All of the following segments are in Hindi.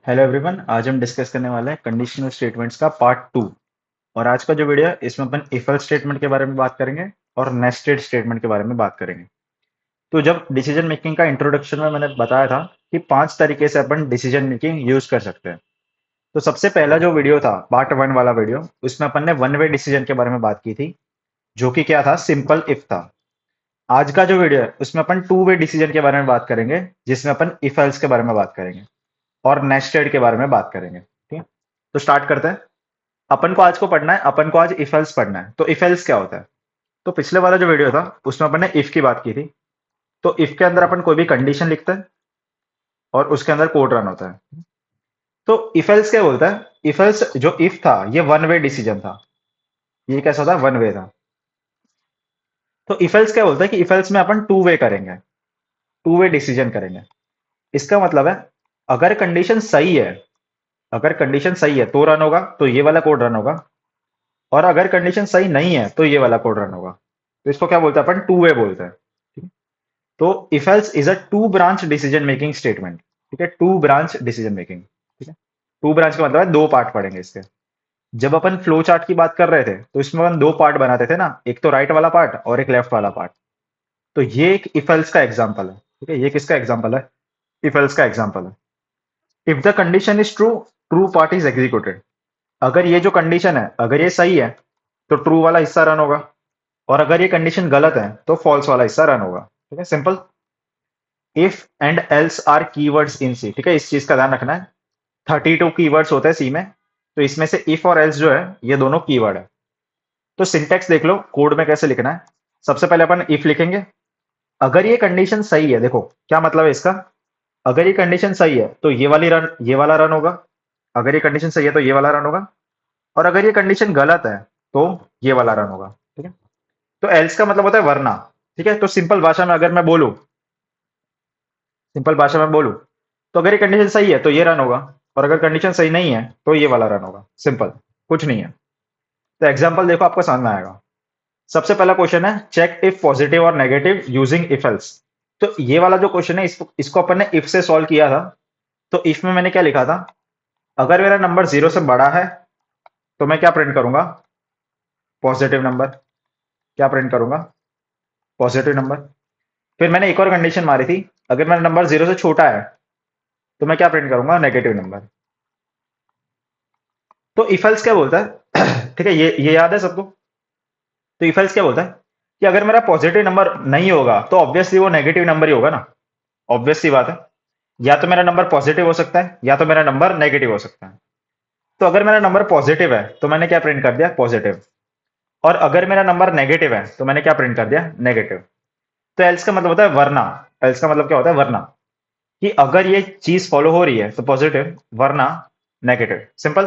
Hello everyone. आज हम डिस्कस करने वाले हैं कंडीशनल स्टेटमेंट्स का पार्ट 2। और आज का जो वीडियो है इसमें अपन इफ एल्स स्टेटमेंट के बारे में बात करेंगे और नेस्टेड स्टेटमेंट के बारे में बात करेंगे। तो जब डिसीजन मेकिंग का इंट्रोडक्शन में मैंने बताया था कि 5 तरीके से अपन डिसीजन मेकिंग यूज कर सकते हैं। तो सबसे पहला जो वीडियो था पार्ट 1 वाला वीडियो, उसमें अपन ने वन वे डिसीजन के बारे में बात की थी, जो कि क्या था, सिंपल इफ था। आज का जो वीडियो है उसमें अपन टू वे डिसीजन के बारे में बात करेंगे, जिसमें अपन इफ एल्स के बारे में बात करेंगे और नेस्टेड के बारे में बात करेंगे। ठीक है, तो स्टार्ट करते हैं। अपन को आज को पढ़ना है, अपन को आज इफ एल्स पढ़ना है। तो इफ एल्स क्या होता है? तो पिछले वाला जो वीडियो था उसमें अपन ने इफ की बात की थी। तो इफ के अंदर अपन कोई भी कंडीशन लिखते हैं और उसके अंदर कोड रन होता है। तो इफ एल्स क्या बोलता है? इफ एल्स जो इफ था ये वन वे डिसीजन था। ये कैसा था? वन वे था। तो इफ एल्स क्या बोलता है कि इफ एल्स में अपन टू वे करेंगे, टू वे डिसीजन करेंगे। इसका मतलब है अगर कंडीशन सही है, अगर कंडीशन सही है तो रन होगा, तो ये वाला कोड रन होगा। और अगर कंडीशन सही नहीं है तो ये वाला कोड रन होगा। तो इसको क्या बोलते हैं अपन? टू वे बोलते हैं। ठीक है? तो if else is a two branch decision making statement. ठीक है, टू ब्रांच डिसीजन मेकिंग। ठीक है, टू ब्रांच का मतलब है दो पार्ट पढ़ेंगे इसके। जब अपन फ्लो चार्ट की बात कर रहे थे तो इसमें अपन दो पार्ट बनाते थे ना, एक तो राइट वाला पार्ट और एक लेफ्ट वाला पार्ट। तो ये एक इफ एल्स का एग्जांपल है। ठीक है, ये किसका एग्जांपल है? इफ एल्स का एग्जांपल है। If the condition is true, true part is executed. अगर ये जो कंडीशन है अगर ये सही है तो ट्रू वाला हिस्सा रन होगा, और अगर ये कंडीशन गलत है तो फॉल्स वाला हिस्सा रन होगा। ठीक है, simple. If and else are keywords in C. ठीक है, इस चीज का ध्यान रखना है। 32 कीवर्ड्स होते हैं सी में, तो इसमें से इफ और एल्स जो है ये दोनों कीवर्ड है। तो सिंटेक्स देख लो कोड में कैसे लिखना है। सबसे पहले अपन इफ लिखेंगे। अगर ये कंडीशन सही है, देखो क्या मतलब है इसका। अगर ये कंडीशन सही है तो ये वाला रन होगा। अगर ये कंडीशन सही है तो ये वाला रन होगा। और अगर ये कंडीशन गलत है तो ये वाला रन होगा। ठीक है, तो एल्स का मतलब होता है वरना। ठीक है, तो सिंपल भाषा में अगर मैं बोलूं, सिंपल भाषा में बोलूं, तो अगर ये कंडीशन सही है तो ये रन होगा, और अगर कंडीशन सही नहीं है तो ये वाला रन होगा। सिंपल, कुछ नहीं है। तो एग्जांपल देखो, आपको समझ में आएगा। सबसे पहला क्वेश्चन है चेक इफ पॉजिटिव और नेगेटिव यूजिंग इफ एल्स। तो ये वाला जो क्वेश्चन है इसको अपन ने इफ से सॉल्व किया था। तो इफ में मैंने क्या लिखा था? अगर मेरा नंबर 0 से बड़ा है तो मैं क्या प्रिंट करूंगा? Positive number. क्या प्रिंट करूंगा? Positive number. फिर मैंने एक और कंडीशन मारी थी, अगर मेरा नंबर 0 से छोटा है तो मैं क्या प्रिंट करूंगा? Negative number. तो इफ एल्स क्या बोलता है? ठीक है, ये याद है सबको? तो इफ एल्स क्या बोलता है कि अगर मेरा पॉजिटिव नंबर नहीं होगा तो ऑब्वियसली वो नेगेटिव नंबर ही होगा ना। ऑब्वियस सी बात है। या तो मेरा नंबर पॉजिटिव हो सकता है या तो मेरा नंबर नेगेटिव हो सकता है। तो अगर मेरा नंबर पॉजिटिव है तो मैंने क्या प्रिंट कर दिया? पॉजिटिव। और अगर मेरा नंबर नेगेटिव है तो मैंने क्या प्रिंट कर दिया? नेगेटिव। तो एल्स का मतलब होता है वरना। एल्स का मतलब क्या होता है? वरना। कि अगर ये चीज फॉलो हो रही है तो पॉजिटिव, वरना नेगेटिव। सिंपल।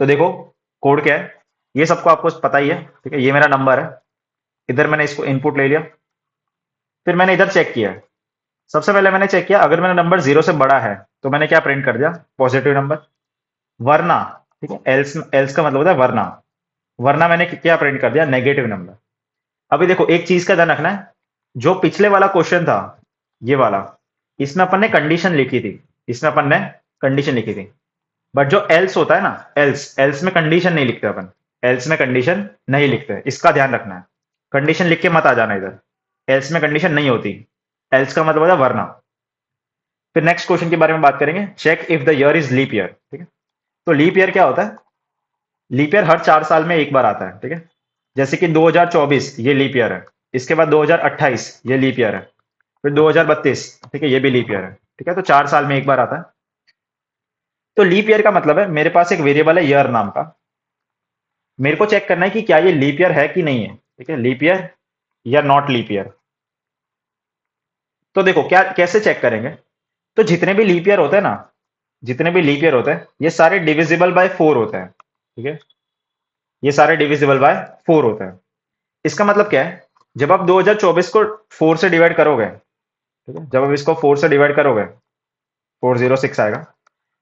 तो देखो कोड क्या है, ये सबको आपको पता ही है। ठीक है, ये मेरा नंबर है, इधर मैंने इसको इनपुट ले लिया। फिर मैंने इधर चेक किया। सबसे पहले मैंने चेक किया अगर मेरा नंबर 0 से बड़ा है तो मैंने क्या प्रिंट कर दिया? Positive number. वरना, ठीक है, एल्स एल्स का मतलब होता है वरना। वरना मैंने क्या प्रिंट कर दिया? Negative number. अभी देखो एक चीज का ध्यान रखना है। जो पिछले वाला क्वेश्चन था, ये वाला, इसमें अपन ने कंडीशन लिखी थी। इसमें अपन ने कंडीशन लिखी थी। बट जो एल्स होता है ना, एल्स एल्स में कंडीशन नहीं लिखते अपन। एल्स में कंडीशन नहीं लिखते, इसका ध्यान रखना है। कंडीशन लिख के मत आ जाना इधर। एल्स में कंडीशन नहीं होती। एल्स का मतलब होता है वरना। फिर नेक्स्ट क्वेश्चन के बारे में बात करेंगे, check if the year is leap year. ठीक है, तो लीप ईयर क्या होता है? लीप ईयर हर 4 साल में एक बार आता है। ठीक है, जैसे कि 2024 ये लीप ईयर है। इसके बाद 2028 ये लीप ईयर है। फिर 2032, ठीक है, ये भी लीप ईयर है। ठीक है, तो 4 साल में एक बार आता है। तो लीप ईयर का मतलब है मेरे पास एक वेरिएबल है ईयर नाम का। मेरे को चेक करना है कि क्या ये लीप ईयर है कि नहीं है। ठीक है, लीप ईयर या नॉट लीप ईयर। तो देखो क्या कैसे चेक करेंगे। तो जितने भी लीप ईयर होते हैं ना, जितने भी लीप ईयर होते हैं ये सारे डिविजिबल बाय 4 होते हैं। ठीक है, ये सारे डिविजिबल बाय 4 होते हैं। इसका मतलब क्या है? जब आप 2024 को 4 से डिवाइड करोगे, ठीक है, जब आप इसको 4 से डिवाइड करोगे, 406 आएगा,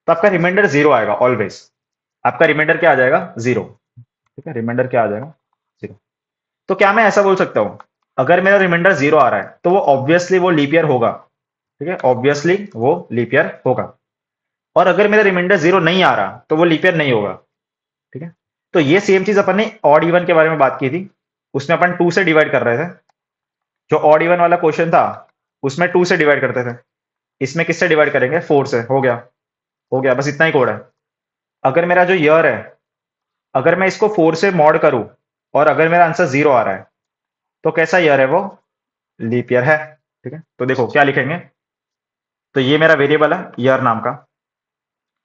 तो आपका रिमाइंडर 0 आएगा ऑलवेज। आपका रिमाइंडर क्या आ जाएगा? 0। ठीक है, रिमाइंडर क्या आ जाएगा? 0। तो क्या मैं ऐसा बोल सकता हूं, अगर मेरा रिमाइंडर 0 आ रहा है तो वो ऑब्वियसली वो लीप ईयर होगा। ठीक है, ऑब्वियसली वो लीप ईयर होगा। और अगर मेरा रिमाइंडर 0 नहीं आ रहा तो वो लीप ईयर नहीं होगा। ठीक है, तो ये सेम चीज अपन ने ऑड इवन के बारे में बात की थी, उसमें अपन 2 से डिवाइड कर रहे थे। जो ऑड इवन वाला क्वेश्चन था उसमें 2 से डिवाइड करते थे, इसमें किससे डिवाइड करेंगे, 4 से। हो गया, हो गया, बस इतना ही कोड है। अगर मेरा जो ईयर है, अगर मैं इसको 4 से मॉड करूं और अगर मेरा आंसर 0 आ रहा है तो कैसा ईयर है वो, लीप ईयर है। ठीक है, तो देखो क्या लिखेंगे, तो ये मेरा वेरिएबल है ईयर नाम का,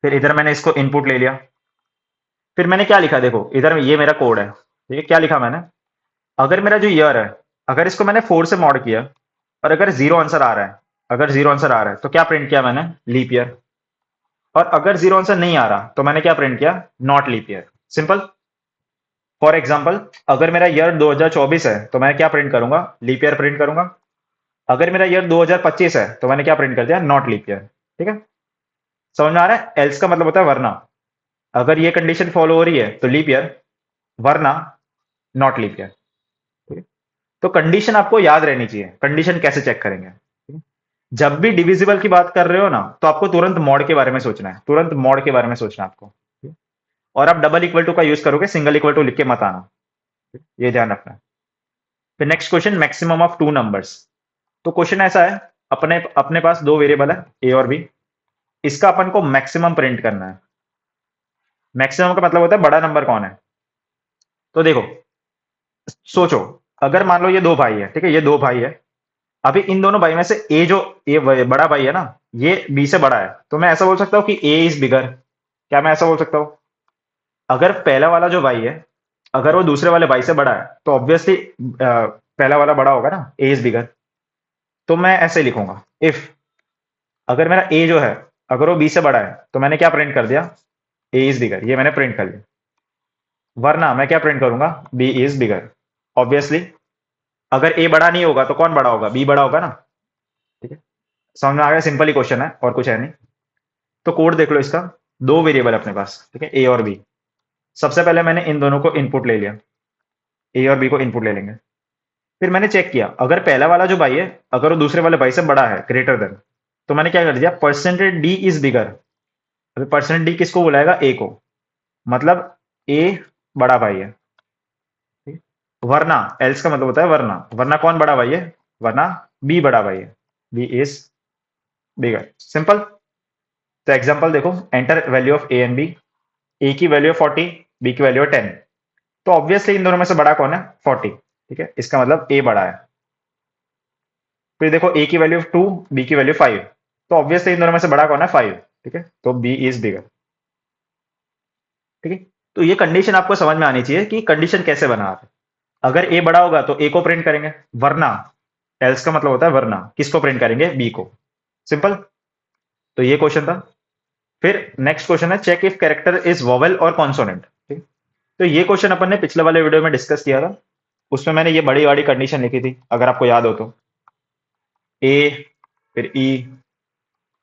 फिर इधर मैंने इसको इनपुट ले लिया, फिर मैंने क्या लिखा, देखो इधर ये मेरा कोड है। ठीक है, क्या लिखा मैंने, अगर मेरा जो ईयर है, अगर इसको मैंने 4 से मॉड किया और अगर 0 आंसर आ रहा है, अगर 0 आंसर आ रहा है तो क्या प्रिंट किया मैंने, लीप ईयर। और अगर 0 आंसर नहीं आ रहा तो मैंने क्या प्रिंट किया, not leap year. Simple. For example, अगर मेरा ईयर 2024 है तो मैं क्या प्रिंट करूंगा, लीप ईयर प्रिंट करूंगा। अगर मेरा ईयर 2025 है तो मैंने क्या प्रिंट कर दिया, नॉट लीप ईयर। ठीक है, समझ में आ रहा है, एल्स का मतलब होता है वरना। अगर ये कंडीशन फॉलो हो रही है तो लीप ईयर, वरना नॉट लीप ईयर। ठीक है, तो कंडीशन आपको याद रहनी चाहिए, कंडीशन कैसे चेक करेंगे। ठीक है? जब भी डिविजिबल की बात कर रहे हो ना तो आपको तुरंत मॉड के बारे में सोचना है, तुरंत मॉड के बारे में सोचना है आपको। ठीक है? और आप डबल इक्वल टू का यूज करोगे, सिंगल इक्वल टू लिख के मत आना, ये ध्यान रखना है। फिर next question, maximum of two numbers. तो क्वेश्चन ऐसा है, अपने अपने पास दो वेरिएबल है ए और बी, इसका अपन को मैक्सिमम प्रिंट करना है। मैक्सिमम का मतलब होता है बड़ा नंबर कौन है। तो देखो, सोचो, अगर मान लो ये दो भाई है, ठीक है, ये दो भाई है, अभी इन दोनों भाई में से ए जो, ये बड़ा भाई है ना, ये बी से बड़ा है, तो मैं ऐसा बोल सकता हूँ कि ए इज बिगर। क्या मैं ऐसा बोल सकता हूँ, अगर पहला वाला जो भाई है, अगर वो दूसरे वाले भाई से बड़ा है तो ऑब्वियसली पहला वाला बड़ा होगा ना, ए इज बिगर। तो मैं ऐसे लिखूंगा, इफ अगर मेरा ए जो है, अगर वो बी से बड़ा है तो मैंने क्या प्रिंट कर दिया, ए इज बिगर, ये मैंने प्रिंट कर लिया। वरना मैं क्या प्रिंट करूंगा, बी इज बिगर। ऑब्वियसली अगर ए बड़ा नहीं होगा तो कौन बड़ा होगा, बी बड़ा होगा ना। ठीक है, समझ में आ गया, सिंपल ही क्वेश्चन है और कुछ है नहीं। तो कोड देख लो इसका, दो वेरिएबल अपने पास, ठीक है, ए और बी। सबसे पहले मैंने इन दोनों को इनपुट ले लिया, ए और बी को इनपुट ले लेंगे। फिर मैंने चेक किया, अगर पहला वाला जो भाई है, अगर वो दूसरे वाले भाई से बड़ा है, ग्रेटर देन, तो मैंने क्या कर दिया, परसेंटेज डी इज बिगर। अभी परसेंटेज डी किसको बुलाएगा, ए को, मतलब ए बड़ा भाई है। ठीक है? वरना, एल्स का मतलब होता है वरना, वरना कौन बड़ा भाई है, वरना बी बड़ा भाई है, बी इज बिगर। सिंपल। तो एग्जांपल देखो, enter value of a and b, a की वैल्यू है 40, बी की वैल्यू है 10। तो ऑब्वियसली इन दोनों में से बड़ा कौन है, 40। ठीक है, इसका मतलब ए बड़ा है। फिर देखो, ए की वैल्यू 2, बी की वैल्यू 5, तो ऑब्वियसली इन दोनों में से बड़ा कौन है, 5। ठीक है, तो बी इज बिगर। ठीक है, तो ये कंडीशन आपको समझ में आनी चाहिए कि कंडीशन कैसे बना रहे हैं। अगर ए बड़ा होगा तो ए को प्रिंट करेंगे, वरना, एल्स का मतलब होता है वरना, किसको प्रिंट करेंगे, बी को। सिंपल। तो ये क्वेश्चन था। फिर नेक्स्ट क्वेश्चन है, check if character is vowel और कॉन्सोनेंट। ठीक, तो ये क्वेश्चन अपन ने पिछले वाले वीडियो में डिस्कस किया था, उसमें मैंने ये बड़ी वाली कंडीशन लिखी थी, अगर आपको याद हो तो। ए, फिर ई,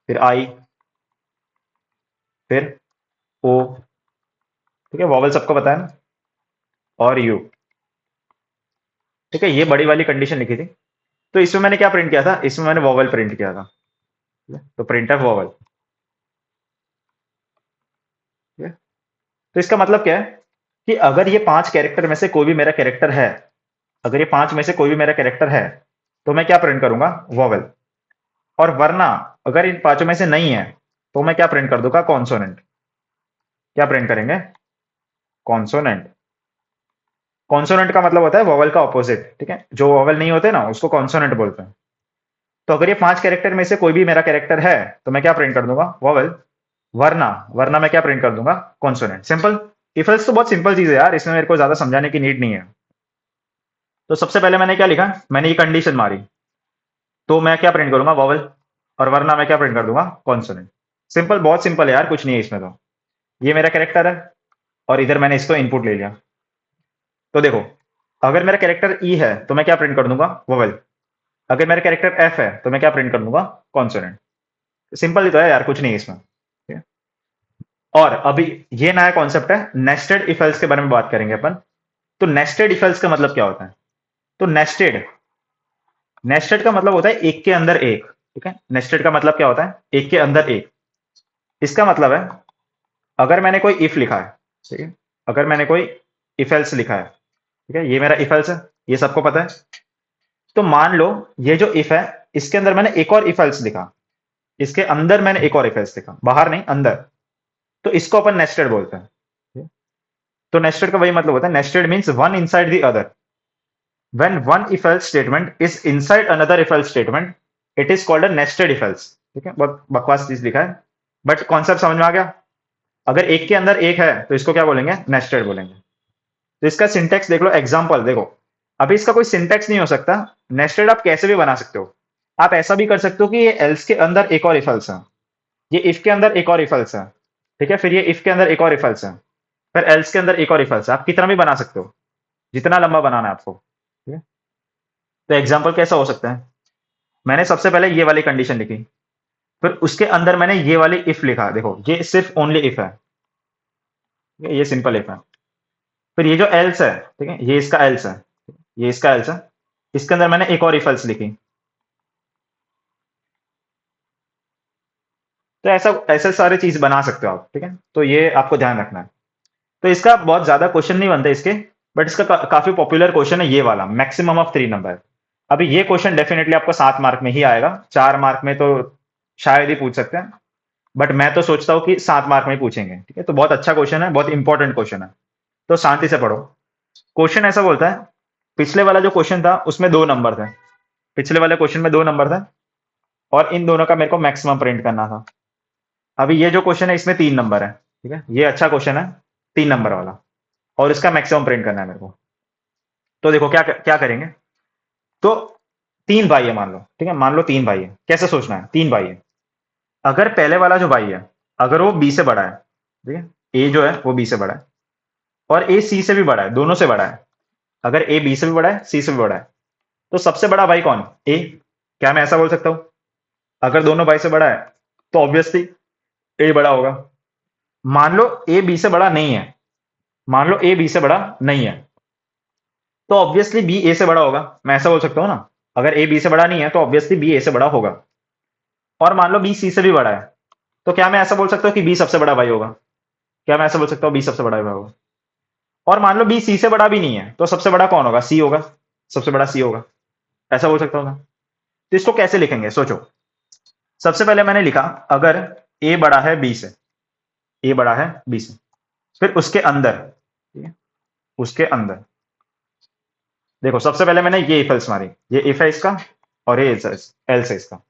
फिर आई, फिर ओ। ठीक है, वॉवल सबको पता है ना, और यू। ठीक है, ये बड़ी वाली कंडीशन लिखी थी। तो इसमें मैंने क्या प्रिंट किया था, इसमें मैंने वॉवल प्रिंट किया था। ठीक है? तो प्रिंट ऑफ वॉवल। ठीक है, तो इसका मतलब क्या है कि अगर ये 5 कैरेक्टर में से कोई भी मेरा कैरेक्टर है, अगर ये 5 में से कोई भी मेरा कैरेक्टर है, तो मैं क्या प्रिंट करूंगा, वॉवल। और वरना अगर इन पांचों में से नहीं है तो मैं क्या प्रिंट कर दूंगा, कॉन्सोनेंट। क्या प्रिंट करेंगे, कॉन्सोनेंट। कॉन्सोनेंट का मतलब होता है वॉवल का ऑपोजिट। ठीक है, जो वॉवल नहीं होते ना उसको कॉन्सोनेंट बोलते हैं। तो अगर ये 5 कैरेक्टर में से कोई भी मेरा कैरेक्टर है तो मैं क्या प्रिंट कर दूंगा, वॉवल। वरना, वरना मैं क्या प्रिंट कर दूंगा, कॉन्सोनेंट। सिंपल। इफ एल्स तो बहुत सिंपल चीज है यार, इसमें मेरे को ज्यादा समझाने की नीड नहीं है। तो सबसे पहले मैंने क्या लिखा, मैंने ये कंडीशन मारी, तो मैं क्या प्रिंट करूंगा, वॉवल। और वरना मैं क्या प्रिंट कर दूंगा, कॉन्सोनेंट। सिंपल, बहुत सिंपल है यार, कुछ नहीं है इसमें। तो ये मेरा कैरेक्टर है और इधर मैंने इसको इनपुट ले लिया। तो देखो, अगर मेरा कैरेक्टर ई है तो मैं क्या प्रिंट कर दूंगा, वोवेल। अगर मेरा कैरेक्टर एफ है तो मैं क्या प्रिंट कर दूंगा, कॉन्सोनेंट। सिंपल ही तो है यार, कुछ नहीं है इसमें। ठीक है? और अभी ये नया कॉन्सेप्ट है, नेस्टेड इफ एल्स के बारे में बात करेंगे अपन। तो नेस्टेड इफ एल्स का मतलब क्या होता है, तो नेस्टेड, नेस्टेड का मतलब होता है एक के अंदर एक। ठीक है, नेस्टेड का मतलब क्या होता है, एक के अंदर एक। इसका मतलब है अगर मैंने कोई इफ लिखा है, ठीक है, अगर मैंने कोई इफ एल्स लिखा है, ठीक है, ये मेरा इफ एल्स है, ये सबको पता है। तो मान लो ये जो इफ है, इसके अंदर मैंने एक और इफ एल्स लिखा, इसके अंदर मैंने एक और इफ एल्स लिखा, बाहर नहीं अंदर, तो इसको अपन नेस्टेड बोलते हैं। तो नेस्टेड का वही मतलब होता है, nested means one inside the other. When one if else statement is inside another if else statement, it is called a nested if else. ठीक है, बहुत बकवास चीज लिखा है, बट कॉन्सेप्ट समझ में आ गया। अगर एक के अंदर एक है तो इसको क्या बोलेंगे, नेस्टेड बोलेंगे। तो इसका सिंटेक्स देख लो, एग्जाम्पल देखो। अभी इसका कोई सिंटेक्स नहीं हो सकता, नेस्टेड आप कैसे भी बना सकते हो। आप ऐसा भी कर सकते हो कि ये एल्स के अंदर एक और इफ एल्स है, ये इफ के अंदर एक और इफ एल्स है, ठीक है, फिर ये इफ के अंदर एक और इफ एल्स है, फिर एल्स के अंदर एक और इफ एल्स है। आप कितना भी बना सकते हो, जितना लंबा बनाना है आपको, ठीक है। तो एग्जाम्पल कैसा हो सकता है, मैंने सबसे पहले ये वाली कंडीशन लिखी, फिर उसके अंदर मैंने ये वाली इफ लिखा, देखो ये सिर्फ ओनली इफ है, ये सिंपल इफ है। फिर ये जो एल्स है, ठीक है, ये इसका एल्स है, ये इसका एल्स है, इसके अंदर मैंने एक और इफ एल्स लिखी। तो ऐसा ऐसे सारे चीज बना सकते हो आप, ठीक है, तो ये आपको ध्यान रखना है। तो इसका बहुत ज्यादा क्वेश्चन नहीं बनता इसके, बट इसका काफी पॉपुलर क्वेश्चन है ये वाला, मैक्सिमम ऑफ 3 नंबर। अभी ये क्वेश्चन डेफिनेटली आपको 7 मार्क में ही आएगा, 4 मार्क में तो शायद ही पूछ सकते हैं, बट मैं तो सोचता हूँ कि 7 मार्क में ही पूछेंगे, ठीक है। तो बहुत अच्छा क्वेश्चन है, बहुत इंपॉर्टेंट क्वेश्चन है, तो शांति से पढ़ो। क्वेश्चन ऐसा बोलता है, पिछले वाला जो क्वेश्चन था उसमें 2 नंबर थे, पिछले वाले क्वेश्चन में 2 नंबर थे, और इन दोनों का मेरे को मैक्सिमम प्रिंट करना था। अभी ये जो क्वेश्चन है इसमें 3 नंबर है, ठीक है, ये अच्छा क्वेश्चन है, 3 नंबर वाला, और इसका मैक्सिमम प्रिंट करना है मेरे को। तो देखो क्या क्या करेंगे। तो 3 भाई है मान लो, ठीक है, मान लो 3 भाई है, कैसे सोचना है, 3 भाई है। अगर पहले वाला जो भाई है, अगर वो बी से बड़ा है, ठीक है, ए जो है वो बी से बड़ा है, और ए सी से भी बड़ा है, दोनों से बड़ा है। अगर ए बी से भी बड़ा है, सी से भी बड़ा है, तो सबसे बड़ा भाई कौन, ए। क्या मैं ऐसा बोल सकता हूं, अगर दोनों भाई से बड़ा है तो ऑब्वियसली ए बड़ा होगा। मान लो ए बी से बड़ा नहीं है, मान लो ए बी से बड़ा नहीं है, तो ऑब्वियसली बी ए से बड़ा होगा, मैं ऐसा बोल सकता हूँ ना। अगर ए बी से बड़ा नहीं है तो ऑब्वियसली बी ए से बड़ा होगा। और मान लो बी सी से भी बड़ा है, तो क्या मैं ऐसा बोल सकता हूँ कि बी सबसे बड़ा भाई होगा, क्या मैं ऐसा बोल सकता हूँ बी सबसे बड़ा भाई होगा। और मान लो बी सी से बड़ा भी नहीं है, तो सबसे बड़ा कौन होगा, सी होगा, सबसे बड़ा सी होगा, ऐसा बोल सकता हूँ मैं। तो इसको कैसे लिखेंगे सोचो। सबसे पहले मैंने लिखा, अगर ए बड़ा है बी से, ए बड़ा है बी से, फिर उसके अंदर, ठीक है, उसके अंदर देखो सबसे पहले मैंने ये इफ एल्स मारी, ये इफ है इसका, और ये एल्स है इसका।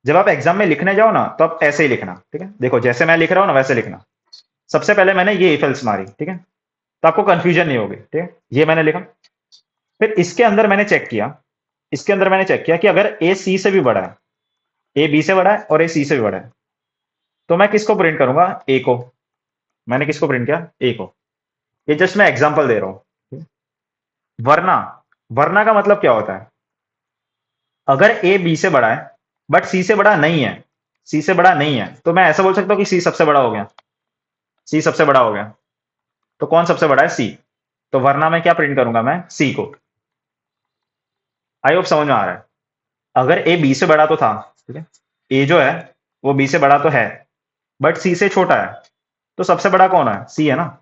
जब आप एग्जाम में लिखने जाओ ना तो आप ऐसे ही लिखना, ठीक है, देखो जैसे मैं लिख रहा हूं ना वैसे लिखना। सबसे पहले मैंने ये इफ एल्स मारी, ठीक है, तो आपको कंफ्यूजन नहीं होगी, ठीक है, ये मैंने लिखा। फिर इसके अंदर मैंने चेक किया, इसके अंदर मैंने चेक किया कि अगर ए सी से भी बड़ा है, ए बी से बड़ा है और ए सी से भी बड़ा है, तो मैं किसको प्रिंट करूंगा, ए को। मैंने किसको प्रिंट किया, ए को। ये जस्ट मैं एग्जांपल दे रहा हूं। वरना, वरना का मतलब क्या होता है, अगर ए बी से बड़ा है बट सी से बड़ा नहीं है, सी से बड़ा नहीं है, तो मैं ऐसा बोल सकता हूं कि सी सबसे बड़ा हो गया, सी सबसे बड़ा हो गया। तो कौन सबसे बड़ा है, सी। तो वरना मैं क्या प्रिंट करूंगा, मैं सी को। आई होप समझ में आ रहा है। अगर ए बी से बड़ा तो था, ठीक है, ए जो है वो बी से बड़ा तो है, बट सी से छोटा है, तो सबसे बड़ा कौन है, सी है ना।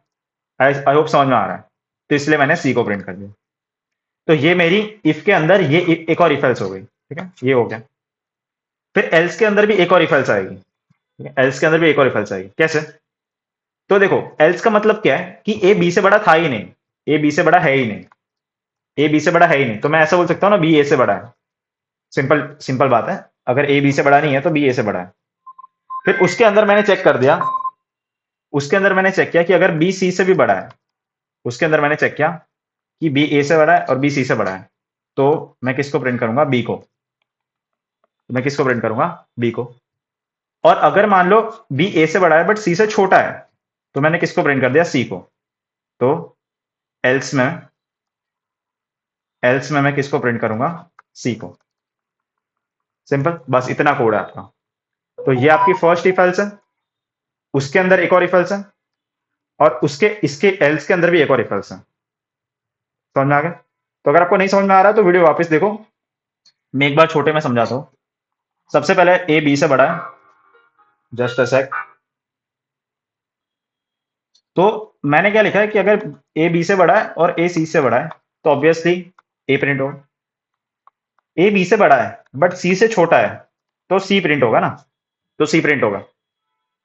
आई होप समझ में आ रहा है। तो इसलिए मैंने सी को प्रिंट कर दिया। तो ये मेरी इफ के अंदर ये एक और इफ एल्स हो गई, ठीक है, ये हो गया। फिर एल्स के अंदर भी एक और इफ एल्स आएगी, ठीक है, एल्स के अंदर भी एक और इफ एल्स आएगी, कैसे। तो देखो एल्स का मतलब क्या है कि ए बी से बड़ा था ही नहीं, ए बी से बड़ा है ही नहीं, ए बी से बड़ा है ही नहीं, तो मैं ऐसा बोल सकता हूँ ना, बी ए से बड़ा है। सिंपल सिंपल बात है, अगर ए बी से बड़ा नहीं है तो बी ए से बड़ा है। फिर उसके अंदर मैंने चेक कर दिया, उसके अंदर मैंने चेक किया कि अगर बी सी से भी बड़ा है, उसके अंदर मैंने चेक किया कि बी ए से बड़ा है और बी सी से बड़ा है, तो मैं किसको प्रिंट करूंगा, बी को। तो मैं किसको प्रिंट करूंगा, बी को। और अगर मान लो बी ए से बड़ा है बट सी से छोटा है, तो मैंने किसको प्रिंट कर दिया, सी को। तो एल्स में, एल्स में मैं किसको प्रिंट करूंगा, सी को। सिंपल, बस इतना कोड है आपका। तो ये आपकी फर्स्ट इफ एल्स है, उसके अंदर एक और इफ एल्स है, और उसके इसके एल्स के अंदर भी एक और इफ एल्स है। समझ में आ गया। तो अगर आपको नहीं समझ में आ रहा है तो वीडियो वापस देखो, मैं एक बार छोटे में समझाता हूं। सबसे पहले ए बी से बड़ा है, जस्ट अ सेक, तो मैंने क्या लिखा है कि अगर ए बी से बड़ा है और ए सी से बड़ा है तो ऑब्वियसली ए प्रिंट होगा। ए बी से बड़ा है बट सी से छोटा है तो सी प्रिंट होगा ना, तो सी प्रिंट होगा।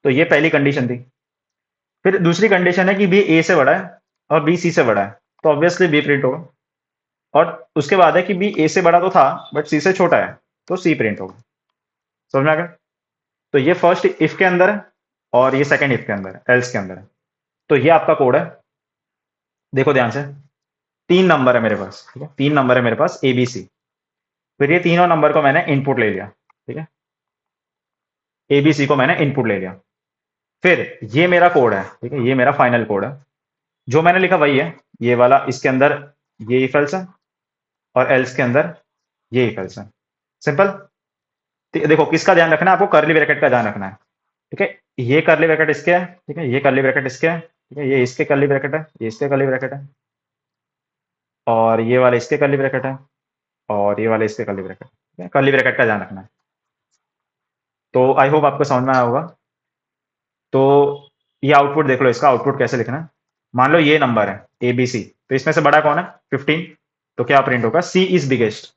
तो ये पहली कंडीशन थी। फिर दूसरी कंडीशन है कि बी ए से बड़ा है और बी सी से बड़ा है तो ऑब्वियसली बी प्रिंट होगा। और उसके बाद है कि बी ए से बड़ा तो था बट सी से छोटा है तो सी प्रिंट होगा। समझ में आ गया? तो ये फर्स्ट इफ के अंदर है और ये सेकंड इफ के अंदर है, एल्स के अंदर है। तो ये आपका कोड है। देखो ध्यान से, तीन नंबर है मेरे पास, ठीक है, तीन नंबर है मेरे पास ए बी सी। फिर ये तीनों नंबर को मैंने इनपुट ले लिया, ठीक है, ए बी सी को मैंने इनपुट ले लिया। फिर ये मेरा कोड है, ठीक है, ये मेरा फाइनल कोड है। जो मैंने लिखा वही है, ये वाला, इसके अंदर ये इफ एल्स है और एल्स के अंदर ये इफ एल्स है। सिंपल। देखो किसका ध्यान रखना है आपको, करली ब्रैकेट का ध्यान रखना है, ठीक है। ये करली ब्रैकेट इसके है, ठीक है, ये करली ब्रैकेट इसके है, ठीक है, ये इसके करली ब्रैकेट है, ये इसके करली ब्रैकेट है, और ये वाला इसके करली ब्रैकेट है, और ये वाला इसके करली ब्रैकेट, ठीक है, करली ब्रैकेट का ध्यान रखना है। तो आई होप आपको समझ में आया होगा। तो ये आउटपुट देख लो, इसका आउटपुट कैसे लिखना है। मान लो ये नंबर है ए बी सी, तो इसमें से बड़ा कौन है 15, तो क्या प्रिंट होगा, सी इज बिगेस्ट।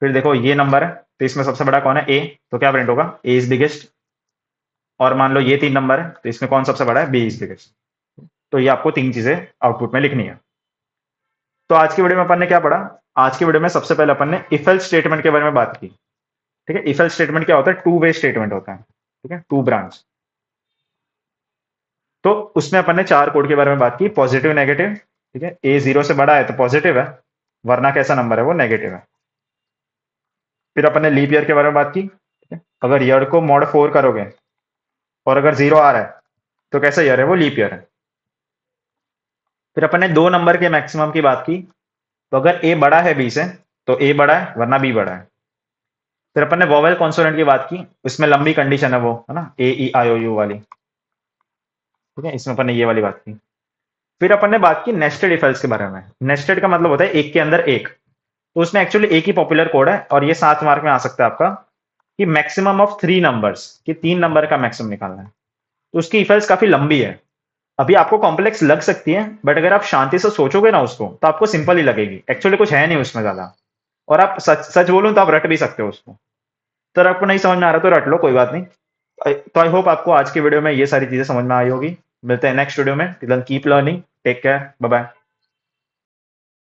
फिर देखो ये नंबर है, तो इसमें सबसे बड़ा कौन है ए, तो क्या प्रिंट होगा, ए इज बिगेस्ट। और मान लो ये तीन नंबर है, तो इसमें कौन सबसे बड़ा है, बी इज बिगेस्ट। तो ये आपको तीन चीजें आउटपुट में लिखनी है। तो आज की वीडियो में अपन ने क्या पढ़ा, आज की वीडियो में सबसे पहले अपन ने इफ एल्स स्टेटमेंट के बारे में बात की, ठीक है। इफ एल्स स्टेटमेंट क्या होता है, टू वे स्टेटमेंट होता है, ठीक है, टू ब्रांच। तो उसमें अपन ने चार कोड के बारे में बात की, पॉजिटिव नेगेटिव, ठीक है, ए जीरो से बड़ा है तो पॉजिटिव है, वरना कैसा नंबर है वो नेगेटिव है। फिर अपन ने लीप ईयर के बारे में बात की, ठीक है, अगर ईयर को मॉड 4 करोगे और अगर जीरो आ रहा है तो कैसा ईयर है वो, लीप ईयर है। फिर अपन ने दो नंबर के मैक्सिमम की बात की, तो अगर ए बड़ा है बी से तो ए बड़ा है वरना बी बड़ा है। फिर अपन ने वोवेल कॉन्सोनेंट की बात की, उसमें लंबी कंडीशन है वो, है ना, ए ई आई ओ यू वाली, ठीक है, इसमें अपन ने ये वाली बात की। फिर अपन ने बात की नेस्टेड इफ एल्स के बारे में। नेस्टेड का मतलब होता है एक के अंदर एक, तो उसमें एक्चुअली एक ही पॉपुलर कोड है और ये 7 मार्क में आ सकता है आपका, कि मैक्सिमम ऑफ 3 नंबर्स, कि 3 नंबर का मैक्सिमम निकालना है। तो उसकी इफ एल्स काफी लंबी है। अभी आपको कॉम्प्लेक्स लग सकती है बट अगर आप शांति से सोचोगे ना उसको तो आपको सिंपल ही लगेगी, एक्चुअली कुछ है नहीं उसमें ज्यादा। और आप सच सच बोलूं तो आप रट भी सकते हो उसको। तो अगर आपको नहीं समझ में आ रहा तो रट लो, कोई बात नहीं। तो आई होप आपको आज की वीडियो में ये सारी चीजें समझ में आई होगी। मिलते हैं नेक्स्ट वीडियो में। Till then keep learning, take care, bye bye.